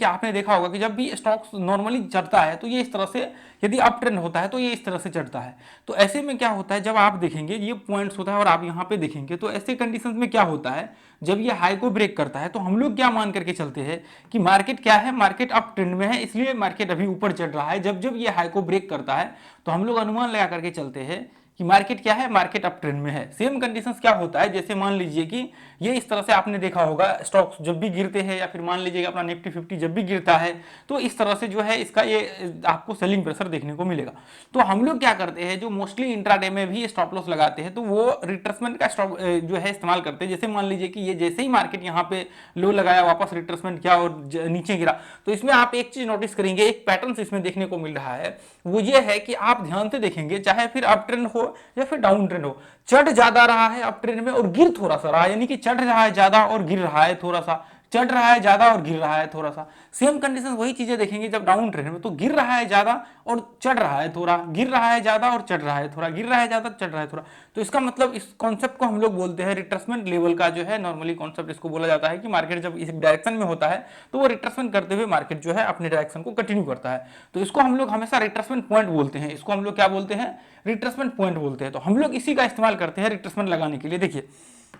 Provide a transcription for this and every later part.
कि आपने देखा होगा कि जब भी स्टॉक्स नॉर्मली चढ़ता है तो ये इस तरह से, यदि अप ट्रेंड होता है तो ये इस तरह से चढ़ता है। तो ऐसे में क्या होता है, जब आप देखेंगे ये पॉइंट्स होता है और आप यहाँ पे देखेंगे तो ऐसे कंडीशंस में क्या होता है, जब ये हाई को ब्रेक करता है तो हम लोग क्या मान करके चलते हैं कि मार्केट क्या है, मार्केट अप ट्रेंड में है, इसलिए मार्केट अभी ऊपर चढ़ रहा है। जब जब ये हाई को ब्रेक करता है तो हम लोग अनुमान लगा करके चलते हैं कि मार्केट क्या है, मार्केट अप ट्रेंड में है। सेम कंडीशंस क्या होता है, जैसे मान लीजिए कि ये इस तरह से आपने देखा होगा स्टॉक्स जब भी गिरते हैं या फिर मान लीजिए अपना निफ्टी 50 जब भी गिरता है तो इस तरह से जो है इसका ये आपको सेलिंग प्रेशर देखने को मिलेगा। तो हम लोग क्या करते हैं, जो मोस्टली इंट्राडे में भी स्टॉप लॉस लगाते हैं तो वो रिट्रेसमेंट का स्टॉप जो है इस्तेमाल करते हैं। जैसे मान लीजिए कि ये जैसे ही मार्केट यहाँ पे लो लगाया, वापस रिट्रेसमेंट किया और नीचे गिरा, तो इसमें आप एक चीज नोटिस करेंगे, एक पैटर्न इसमें देखने को मिल रहा है, वो ये है कि आप ध्यान से देखेंगे, चाहे फिर अप ट्रेंड हो या फिर डाउन ट्रेंड हो, चढ़ ज्यादा रहा है अप ट्रेंड में और गिर थोड़ा सा रहा है, यानी कि चढ़ रहा है ज्यादा और गिर रहा है थोड़ा सा, चढ़ रहा है ज्यादा और गिर रहा है थोड़ा सा। सेम कंडीशन वही चीजें देखेंगे जब डाउन ट्रेंड में, तो गिर रहा है ज्यादा और चढ़ रहा है थोड़ा, गिर रहा है ज्यादा और चढ़ रहा है थोड़ा, गिर रहा है ज्यादा चढ़ रहा है थोड़ा। तो इसका मतलब इस कॉन्सेप्ट को हम लोग बोलते हैं रिट्रेसमेंट लेवल का जो है नॉर्मली कॉन्सेप्ट इसको बोला जाता है कि मार्केट जब इस डायरेक्शन में होता है तो वो रिट्रेसमेंट करते हुए मार्केट जो है अपने डायरेक्शन को कंटिन्यू करता है। तो इसको हम लोग हमेशा रिट्रेसमेंट पॉइंट बोलते हैं, इसको हम लोग क्या बोलते हैं, रिट्रेसमेंट पॉइंट बोलते हैं। तो हम लोग इसी का इस्तेमाल करते हैं रिट्रेसमेंट लगाने के लिए। देखिए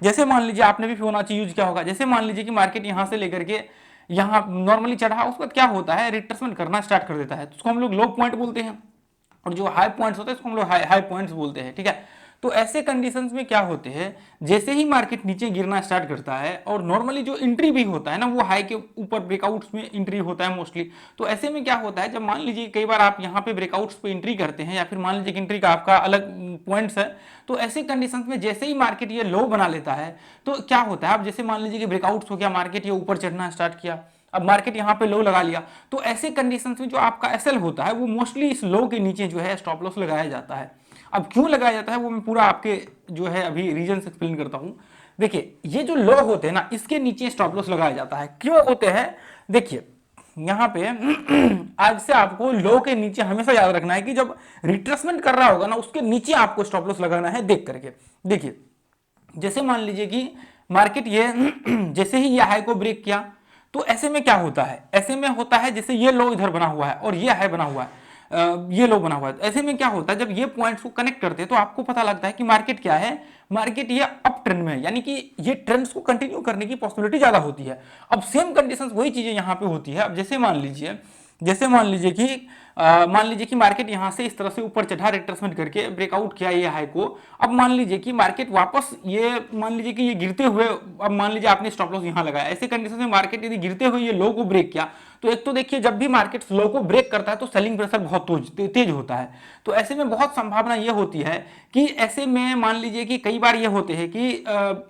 जैसे मान लीजिए आपने भी फिबोनाची यूज किया होगा, जैसे मान लीजिए कि मार्केट यहां से लेकर के यहाँ नॉर्मली चढ़ा, उसके बाद क्या होता है, रिट्रेसमेंट करना स्टार्ट कर देता है, तो उसको हम लोग लो पॉइंट बोलते हैं, और जो हाई पॉइंट्स होते हैं उसको हम लोग हाई पॉइंट्स बोलते हैं, ठीक है। तो ऐसे कंडीशंस में क्या होते हैं, जैसे ही मार्केट नीचे गिरना स्टार्ट करता है और नॉर्मली जो एंट्री भी होता है ना वो हाई के ऊपर ब्रेकआउट्स में एंट्री होता है मोस्टली। तो ऐसे में क्या होता है, जब मान लीजिए कई बार आप यहाँ पे ब्रेकआउट्स पे एंट्री करते हैं या फिर मान लीजिए एंट्री का आपका अलग पॉइंट्स है, तो ऐसे कंडीशंस में जैसे ही मार्केट ये लो बना लेता है तो क्या होता है, आप जैसे मान लीजिए कि ब्रेकआउट्स हो गया, मार्केट ये ऊपर चढ़ना स्टार्ट किया, अब मार्केट यहां पे लो लगा लिया, तो ऐसे कंडीशंस में जो आपका एसएल होता है वो मोस्टली इस लो के नीचे जो है स्टॉप लॉस लगाया जाता है। अब क्यों लगाया जाता है वो मैं पूरा आपके जो है अभी रीजन एक्सप्लेन करता हूं। देखिए ये जो लो होते हैं ना इसके नीचे स्टॉप लॉस लगाया जाता है, क्यों होते हैं, देखिए यहां पे आज से आपको लो के नीचे हमेशा याद रखना है कि जब रिट्रेसमेंट कर रहा होगा ना उसके नीचे आपको स्टॉप लॉस लगाना है देख करके। देखिए जैसे मान लीजिए कि मार्केट ये जैसे ही ये हाई को ब्रेक किया तो ऐसे में क्या होता है, ऐसे में होता है जैसे ये लो इधर बना हुआ है और ये हाई बना हुआ है, ये लो बना हुआ है, ऐसे में क्या होता है जब ये पॉइंट्स को कनेक्ट करते हैं तो आपको पता लगता है कि मार्केट क्या है, मार्केट ये अप ट्रेंड में है, यानी कि ये ट्रेंड्स को कंटिन्यू करने की पॉसिबिलिटी ज्यादा होती है। अब सेम कंडीशंस वही चीजें यहाँ पे होती है। अब जैसे मान लीजिए कि मान लीजिए कि मार्केट यहां से इस तरह से ऊपर चढ़ा, रिट्रेसमेंट करके ब्रेकआउट किया ये हाई को, अब मान लीजिए कि मार्केट वापस ये मान लीजिए कि ये गिरते हुए, अब मान लीजिए आपने स्टॉप लॉस यहां लगाया, ऐसे कंडीशन में मार्केट यदि गिरते हुए ये लो को ब्रेक किया, तो एक तो देखिए जब भी मार्केट लो को ब्रेक करता है तो सेलिंग प्रेशर बहुत तेज होता है। तो ऐसे में बहुत संभावना ये होती है कि ऐसे में मान लीजिए कि कई बार ये होते हैं कि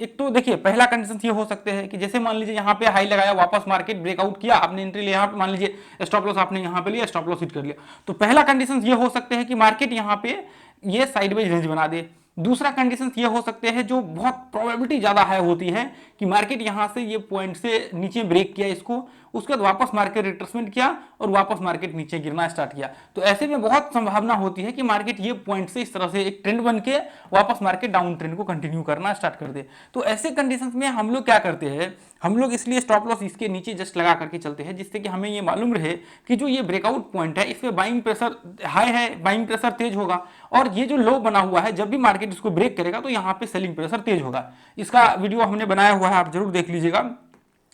एक तो देखिए पहला कंडीशन ये हो सकते हैं कि जैसे मान लीजिए यहाँ पे हाई लगाया, वापस मार्केट ब्रेकआउट किया, आपने एंट्री लिया, यहाँ पे मान लीजिए स्टॉप लॉस आपने यहाँ पे लिया, स्टॉप लॉस हिट कर लिया, तो पहला कंडीशन ये हो सकते हैं कि मार्केट यहाँ पे ये साइडवेज रेंज बना दे। दूसरा कंडीशन ये हो सकते हैं जो बहुत प्रोबेबिलिटी ज्यादा हाई होती है कि मार्केट यहां से ये पॉइंट से नीचे ब्रेक किया इसको, उसके बाद वापस मार्केट रिट्रेसमेंट किया और वापस मार्केट नीचे गिरना स्टार्ट किया, तो ऐसे में बहुत संभावना होती है कि मार्केट ये पॉइंट से इस तरह से एक ट्रेंड बन के वापस मार्केट डाउन ट्रेंड को कंटिन्यू करना स्टार्ट कर दे। तो ऐसे कंडीशंस में हम लोग क्या करते हैं, हम लोग इसलिए स्टॉप लॉस इसके नीचे जस्ट लगा करके चलते हैं जिससे कि हमें ये मालूम रहे कि जो ये ब्रेकआउट पॉइंट है इसमें बाइंग प्रेशर हाई है, बाइंग प्रेशर तेज होगा, और ये जो लो बना हुआ है जब भी मार्केट इसको ब्रेक करेगा तो यहाँ पे सेलिंग प्रेशर तेज होगा। इसका वीडियो हमने बनाया हुआ है, आप जरूर देख लीजिएगा।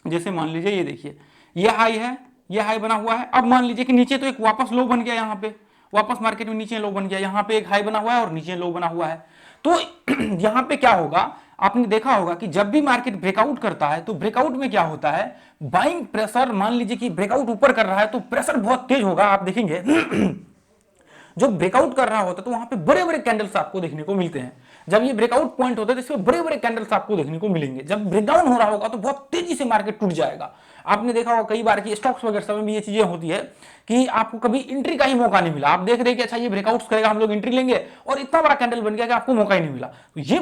जैसे मान लीजिए ये देखिए ये हाई है, ये हाई बना हुआ है, अब मान लीजिए कि नीचे तो एक वापस लो बन गया, यहाँ पे वापस मार्केट में नीचे लो बन गया, यहाँ पे एक हाई बना हुआ है और नीचे लो बना हुआ है। तो यहाँ पे क्या होगा, आपने देखा होगा कि जब भी मार्केट ब्रेकआउट करता है तो ब्रेकआउट में क्या होता है, बाइंग प्रेशर, मान लीजिए कि ब्रेकआउट ऊपर कर रहा है तो प्रेशर बहुत तेज होगा। आप देखेंगे जो ब्रेकआउट कर रहा होता है तो वहां पे बड़े बड़े कैंडल्स आपको देखने को मिलते हैं। जब ये ब्रेकआउट पॉइंट होता है तो इसमें बड़े बड़े कैंडल्स आपको देखने को मिलेंगे। जब ब्रेकडाउन हो रहा होगा तो बहुत तेजी से मार्केट टूट जाएगा। आपने देखा होगा कई बार कि स्टॉक्स वगैरह में भी ये चीजें होती है कि आपको कभी एंट्री का ही मौका नहीं मिला, आप देख रहे हैं कि अच्छा ये ब्रेकआउट्स करेगा, हम लोग एंट्री लेंगे, और इतना बड़ा कैंडल बन गया कि आपको मौका ही नहीं मिला। तो ये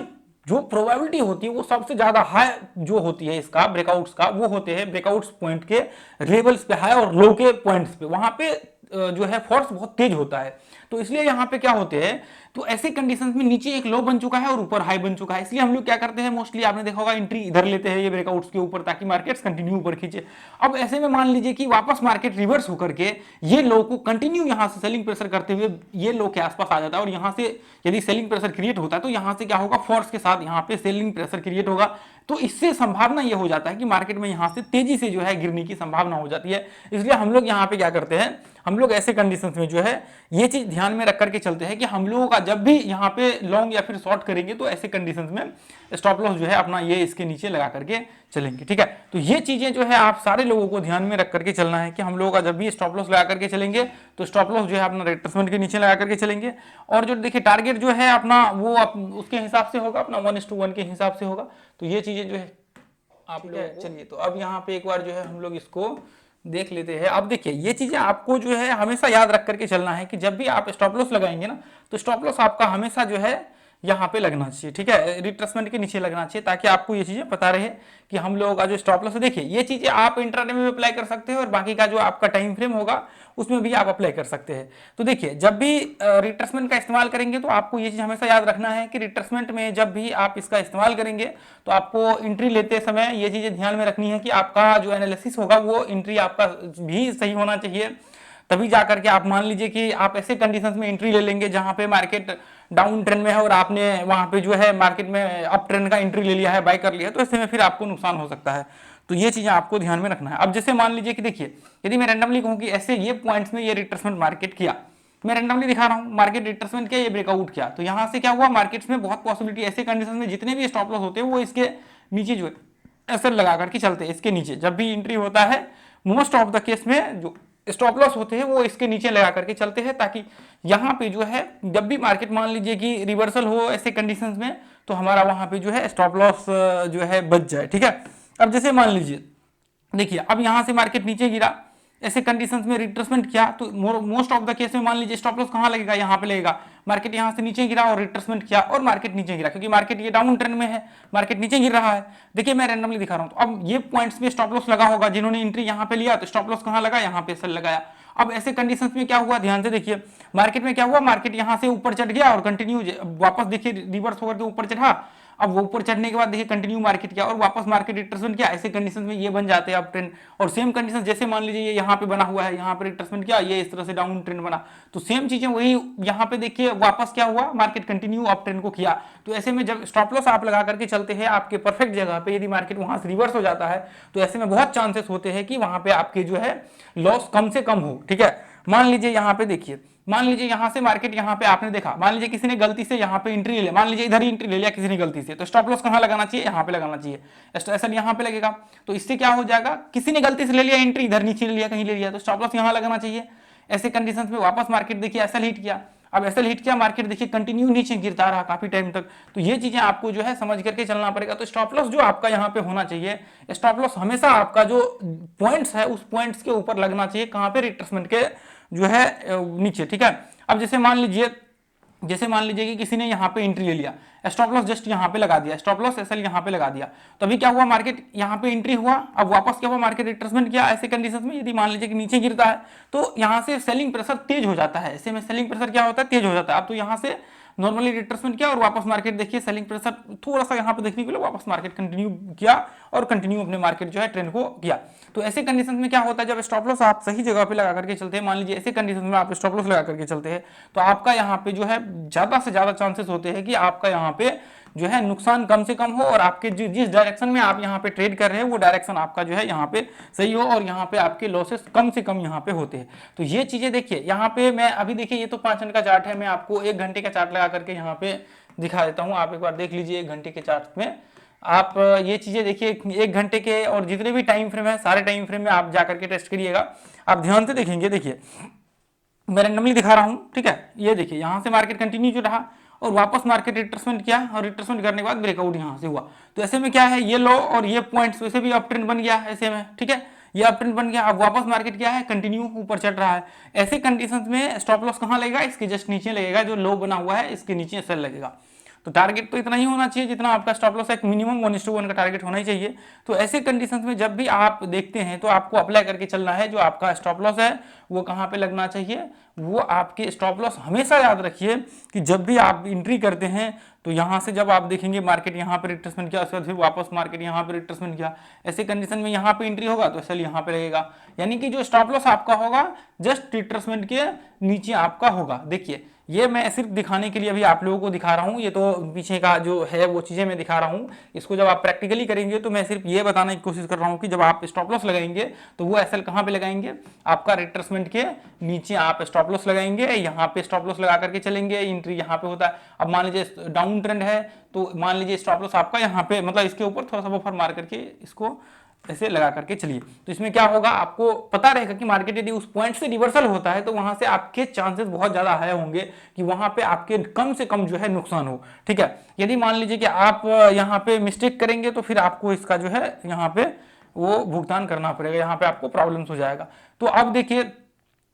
जो प्रोबेबिलिटी होती है वो सबसे ज्यादा हाई जो होती है इसका ब्रेकआउट्स का, वो होते हैं ब्रेकआउट्स पॉइंट के लेवल्स पे हाई और लो के पॉइंट्स पे, वहां पे जो है फोर्स बहुत तेज होता है। तो इसलिए यहाँ पे क्या होते हैं, तो ऐसे कंडीशंस में नीचे एक लो बन चुका है और ऊपर हाई बन चुका है, इसलिए हम लोग क्या करते हैं, मोस्टली आपने देखा होगा एंट्री इधर लेते हैं ये ब्रेकआउट्स के ऊपर, ताकि मार्केट्स कंटिन्यू ऊपर खींचे। अब ऐसे में मान लीजिए कि वापस मार्केट रिवर्स होकर के ये लो को कंटिन्यू यहाँ से सेलिंग प्रेशर करते हुए ये लो के आसपास आ जाता है, और यहाँ से यदि सेलिंग प्रेशर क्रिएट होता है तो यहाँ से क्या होगा, फोर्स के साथ यहाँ पे सेलिंग प्रेशर क्रिएट होगा। तो इससे संभावना ये हो जाता है कि मार्केट में यहाँ से तेजी से जो है गिरने की संभावना हो जाती है। इसलिए हम लोग यहाँ पे क्या करते हैं, हम लोग ऐसे कंडीशंस में जो है ये चीज ध्यान में रख करके चलते हैं कि हम लोगों का जब भी यहाँ पे लॉन्ग या फिर शॉर्ट करेंगे तो ऐसे कंडीशंस में स्टॉप लॉस जो है अपना ये इसके नीचे लगा करके चलेंगे। ठीक है, तो ये चीजें जो है आप सारे लोगों को ध्यान में रख करके चलना है कि हम लोगों का जब भी स्टॉप लॉस लगा करके चलेंगे तो स्टॉप लॉस जो है अपना रिट्रेसमेंट के नीचे लगा करके चलेंगे, और जो देखिए टारगेट जो है अपना वो उसके हिसाब से होगा, अपना 1:1 के हिसाब से होगा। तो ये चीजें जो है आप लोग, चलिए तो अब यहाँ पे एक बार जो है हम लोग इसको देख लेते हैं। अब देखिए ये चीजें आपको जो है हमेशा याद रख करके चलना है कि जब भी आप स्टॉप लॉस लगाएंगे ना, तो स्टॉप लॉस आपका हमेशा जो है यहाँ पे लगना चाहिए। ठीक है, रिट्रेसमेंट के नीचे लगना चाहिए, ताकि आपको ये चीजें पता रहे कि हम लोगों का जो स्टॉप लॉस है। देखिए ये चीजें आप इंट्राडे में भी अप्लाई कर सकते हैं और बाकी का जो आपका टाइम फ्रेम होगा उसमें भी आप अप्लाई कर सकते हैं। तो देखिए जब भी रिट्रेसमेंट का इस्तेमाल करेंगे तो आपको ये चीज हमेशा याद रखना है कि रिट्रेसमेंट में जब भी आप इसका इस्तेमाल करेंगे तो आपको एंट्री लेते समय ये चीजें ध्यान में रखनी है कि आपका जो एनालिसिस होगा वो एंट्री आपका भी सही होना चाहिए। तभी जाकर के आप मान लीजिए कि आप ऐसे कंडीशंस में एंट्री ले लेंगे जहां पे मार्केट डाउन ट्रेंड में है और आपने वहां पे जो है मार्केट में अप ट्रेंड का एंट्री ले लिया है, बाय कर लिया, तो ऐसे में फिर आपको नुकसान हो सकता है। तो ये चीजें आपको ध्यान में रखना है। अब जैसे मान लीजिए कि देखिए यदि मैं रैंडमली कहूं कि ऐसे ये पॉइंट्स में ये रिट्रेसमेंट मार्केट किया, मैं रैंडमली दिखा रहा हूं, मार्केट रिट्रेसमेंट किया, ये ब्रेकआउट किया, तो यहां से क्या हुआ, मार्केट्स में बहुत पॉसिबिलिटी ऐसे कंडीशन में जितने भी स्टॉप लॉस होते हैं वो इसके नीचे जो है ऐसे लगा करके चलते हैं। इसके नीचे जब भी एंट्री होता है मोस्ट ऑफ द केस में जो स्टॉप लॉस होते हैं वो इसके नीचे लगा करके चलते हैं, ताकि यहाँ पे जो है जब भी मार्केट मान लीजिए कि रिवर्सल हो ऐसे कंडीशंस में तो हमारा वहां पे जो है स्टॉप लॉस जो है बच जाए। ठीक है, अब जैसे मान लीजिए देखिए अब यहां से मार्केट नीचे गिरा, ऐसे कंडीशंस में रिट्रेसमेंट किया, तो मोस्ट ऑफ द केस में मान लीजिए स्टॉप लॉस कहां लगेगा, यहां पे लगेगा। मार्केट यहां से नीचे गिरा और रिट्रेसमेंट किया और मार्केट नीचे गिरा, क्योंकि मार्केट ये डाउन ट्रेंड में है, मार्केट नीचे गिर रहा है। देखिए मैं रैंडमली दिखा रहा हूं, तो अब ये पॉइंट्स में स्टॉप लॉस लगा होगा, जिन्होंने एंट्री यहां पे लिया तो स्टॉप लॉस कहां लगा, यहां पे सेल लगाया। अब ऐसे कंडीशंस में क्या हुआ, ध्यान से देखिए मार्केट में क्या हुआ, मार्केट यहां से ऊपर चढ़ गया और कंटिन्यू वापस देखिए रिवर्स होकर के ऊपर चढ़ा। अब वो ऊपर चढ़ने के बाद देखिए कंटिन्यू मार्केट किया और वापस मार्केट रिट्रेसमेंट किया। ऐसे कंडीशन में ये बन जाते हैं अप ट्रेंड, और सेम कंडीशन जैसे मान लीजिए ये यहाँ पे बना हुआ है, यहाँ पे रिट्रेसमेंट किया, ये इस तरह से डाउन ट्रेंड बना, तो सेम चीजें वही यहाँ पे देखिए वापस क्या हुआ, मार्केट कंटिन्यू अप ट्रेंड को किया। तो ऐसे में जब स्टॉप लॉस आप लगा करके चलते हैं आपके परफेक्ट जगह पे, यदि मार्केट वहां से रिवर्स हो जाता है तो ऐसे में बहुत चांसेस होते हैं कि वहां पे आपके जो है लॉस कम से कम हो। ठीक है, मान लीजिए यहाँ पे देखिए, मान लीजिए यहां से मार्केट यहां पे आपने देखा, मान लीजिए किसी ने गलती से यहां पे एंट्री ले लिया, मान लीजिए इधर ही एंट्री ले लिया किसी ने गलती से, तो स्टॉप लॉस कहां लगाना चाहिए, यहां पे लगाना चाहिए, ऐसा यहां पे लगेगा। तो इससे क्या हो जाएगा, किसी ने गलती से ले लिया एंट्री, इधर नीचे ले लिया, कहीं ले लिया, तो स्टॉप लॉस यहां लगाना चाहिए। ऐसे कंडीशंस में वापस मार्केट देखिए ऐसा हिट किया, अब ऐसा हिट किया, मार्केट देखिए कंटिन्यू नीचे गिरता रहा काफी टाइम तक। तो ये चीजें आपको जो है समझ करके चलना पड़ेगा। तो स्टॉप लॉस जो आपका यहाँ पे होना चाहिए, स्टॉप लॉस हमेशा आपका जो पॉइंट्स है उस पॉइंट्स के ऊपर लगना चाहिए, कहां पे, रिट्रेसमेंट के जो है नीचे। ठीक है, अब जैसे मान लीजिए कि किसी ने यहाँ पे एंट्री ले लिया, स्टॉप लॉस जस्ट यहाँ पे लगा दिया, स्टॉप लॉस एसएल यहाँ पे लगा दिया, तो अभी क्या हुआ, मार्केट यहाँ पे एंट्री हुआ, अब वापस क्या हुआ, मार्केट रिट्रेसमेंट किया। ऐसे कंडीशंस में यदि मान लीजिए कि नीचे गिरता है तो यहाँ से सेलिंग प्रेशर तेज हो जाता है, ऐसे में सेलिंग प्रेशर क्या होता है, तेज हो जाता है। अब तो यहाँ से नॉर्मली रिट्रेसमेंट किया और वापस मार्केट देखिए सेलिंग प्रेशर थोड़ा सा यहाँ पे देखने को मिला, वापस मार्केट कंटिन्यू किया और कंटिन्यू अपने मार्केट जो है ट्रेंड को किया। तो ऐसे कंडीशन में क्या होता है, जब स्टॉप लॉस आप सही जगह पे लगा करके चलते हैं, मान लीजिए ऐसे कंडीशन में आप स्टॉप लॉस लगा करके चलते हैं, तो आपका यहाँ पे जो है ज्यादा से ज्यादा चांसेस होते हैं कि आपका यहाँ पे जो है नुकसान कम से कम हो और आपके जिस डायरेक्शन में आप यहाँ पे ट्रेड कर रहे हैं वो डायरेक्शन आपका जो है यहाँ पे सही हो और यहाँ पे आपके लॉसेस कम से कम यहाँ पे होते हैं। तो ये चीजें देखिए यहाँ पे मैं अभी देखिए ये तो 5 मिनट का चार्ट है, मैं आपको 1 घंटे का चार्ट लगा करके यहाँ पे दिखा देता हूँ। आप एक बार देख लीजिए 1 घंटे के चार्ट में आप ये चीजें देखिए 1 घंटे के और जितने भी टाइम फ्रेम है सारे टाइम फ्रेम में आप जाकर के टेस्ट करिएगा। आप ध्यान से देखेंगे, देखिए मैं रैंडमली दिखा रहा हूँ, ठीक है, ये देखिए यहाँ से मार्केट कंटिन्यू जो रहा और वापस मार्केट रिट्रेसमेंट किया और रिट्रेसमेंट करने के बाद ब्रेकआउट यहाँ से हुआ। तो ऐसे में क्या है, ये लो और ये पॉइंट्स वैसे भी अप ट्रेंड बन गया ऐसे में, ठीक है, ये अप ट्रेंड बन गया। अब वापस मार्केट क्या है, कंटिन्यू ऊपर चढ़ रहा है। ऐसे कंडीशंस में स्टॉप लॉस कहाँ लगेगा, इसके जस्ट नीचे लगेगा, जो लो बना हुआ है इसके नीचे सेल लगेगा। तो टारगेट तो इतना ही होना चाहिए जितना आपका स्टॉप लॉस है, एक मिनिमम 1:1 का टारगेट होना ही चाहिए। तो ऐसे कंडीशंस में जब भी आप देखते हैं तो आपको अप्लाई करके चलना है, जो आपका स्टॉप लॉस है वो कहाँ पे लगना चाहिए, वो आपके स्टॉप लॉस हमेशा याद रखिए कि जब भी आप एंट्री करते हैं तो यहाँ से जब आप देखेंगे मार्केट यहाँ पे रिट्रेसमेंट किया, उसके बाद फिर वापस मार्केट यहाँ पे रिट्रेसमेंट किया, ऐसे कंडीशन में यहाँ पे एंट्री होगा तो सेल यहाँ पे लगेगा, यानी कि जो स्टॉप लॉस आपका होगा जस्ट रिट्रेसमेंट के नीचे आपका होगा। देखिए ये मैं सिर्फ दिखाने के लिए अभी आप लोगों को दिखा रहा हूँ, ये तो पीछे का जो है वो चीज़ें मैं दिखा रहा हूँ। इसको जब आप प्रैक्टिकली करेंगे तो मैं सिर्फ ये बताने की कोशिश कर रहा हूँ कि जब आप स्टॉप लॉस लगाएंगे तो वो एसएल कहाँ पे लगाएंगे, आपका रिट्रेसमेंट के नीचे आप स्टॉप लॉस लगाएंगे, यहाँ पे स्टॉप लॉस लगा करके चलेंगे, एंट्री यहाँ पे होता है। अब मान लीजिए डाउन ट्रेंड है तो मान लीजिए स्टॉप लॉस आपका यहाँ पे मतलब इसके ऊपर थोड़ा सा बफर मार करके इसको ऐसे लगा करके चलिए, तो इसमें क्या होगा आपको पता रहेगा कि मार्केट यदि उस पॉइंट से रिवर्सल होता है तो वहां से आपके चांसेस बहुत ज्यादा हाई होंगे कि वहां पे आपके कम से कम जो है नुकसान हो। ठीक है, यदि मान लीजिए कि आप यहाँ पे मिस्टेक करेंगे तो फिर आपको इसका जो है यहाँ पे वो भुगतान करना पड़ेगा, यहाँ पे आपको प्रॉब्लम्स हो जाएगा। तो अब देखिए,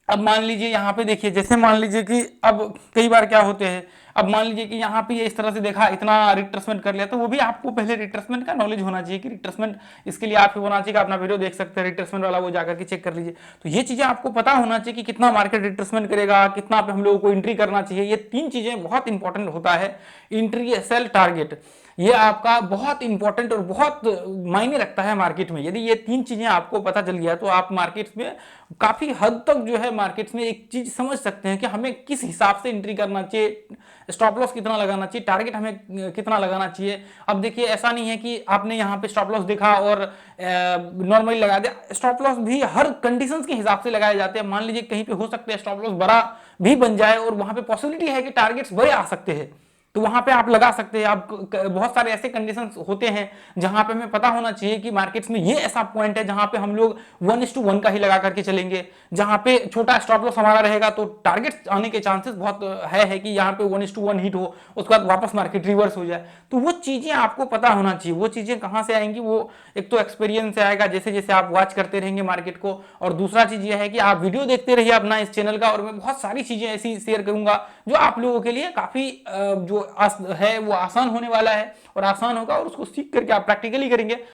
अब मान लीजिए यहाँ पे देखिए, जैसे मान लीजिए कि अब कई बार क्या होते हैं, अब मान लीजिए कि यहाँ पे ये इस तरह से देखा इतना रिट्रेसमेंट कर लिया, तो वो भी आपको पहले रिट्रेसमेंट का नॉलेज होना चाहिए कि रिट्रेसमेंट इसके लिए आप होना चाहिए कि अपना वीडियो देख सकते हैं रिट्रेसमेंट वाला, वो जाकर के चेक कर लीजिए। तो ये चीजें आपको पता होना चाहिए कि कितना मार्केट रिट्रेसमेंट करेगा, कितना पे हम लोगों को एंट्री करना चाहिए। ये 3 चीजें बहुत इंपॉर्टेंट होता है, एंट्री, सेल, टारगेट, ये आपका बहुत इंपॉर्टेंट और बहुत मायने रखता है मार्केट में। यदि ये 3 चीजें आपको पता चल गया तो आप मार्केट्स में काफी हद तक जो है मार्केट्स में एक चीज समझ सकते हैं कि हमें किस हिसाब से एंट्री करना चाहिए, स्टॉप लॉस कितना लगाना चाहिए, टारगेट हमें कितना लगाना चाहिए। अब देखिए ऐसा नहीं है कि आपने यहाँ पे स्टॉप लॉस देखा और नॉर्मली लगा दिया, स्टॉप लॉस भी हर कंडीशंस के हिसाब से लगाए जाते हैं। मान लीजिए कहीं पे हो सकता है स्टॉप लॉस बड़ा भी बन जाए और वहां पे पॉसिबिलिटी है कि टारगेट्स बड़े आ सकते हैं, तो वहां पे आप लगा सकते हैं। आप बहुत सारे ऐसे कंडीशंस होते हैं जहां पे हमें पता होना चाहिए कि मार्केट्स में ये ऐसा पॉइंट है जहां पे हम लोग 1:1 का ही लगा करके चलेंगे, जहां पे छोटा स्टॉप लॉस हमारा रहेगा तो टारगेट आने के चांसेस बहुत है कि यहाँ पे 1:1 हिट हो, उसके बाद वापस मार्केट रिवर्स हो जाए। तो वो चीजें आपको पता होना चाहिए। वो चीजें कहां से आएंगी, वो एक तो एक्सपीरियंस से आएगा जैसे जैसे आप वॉच करते रहेंगे मार्केट को, और दूसरा चीज ये है कि आप वीडियो देखते रहिए अपना इस चैनल का, और मैं बहुत सारी चीजें ऐसी शेयर करूंगा जो आप लोगों के लिए काफी जो है वो आसान होने वाला है और आसान होगा, और उसको सीख करके आप प्रैक्टिकली करेंगे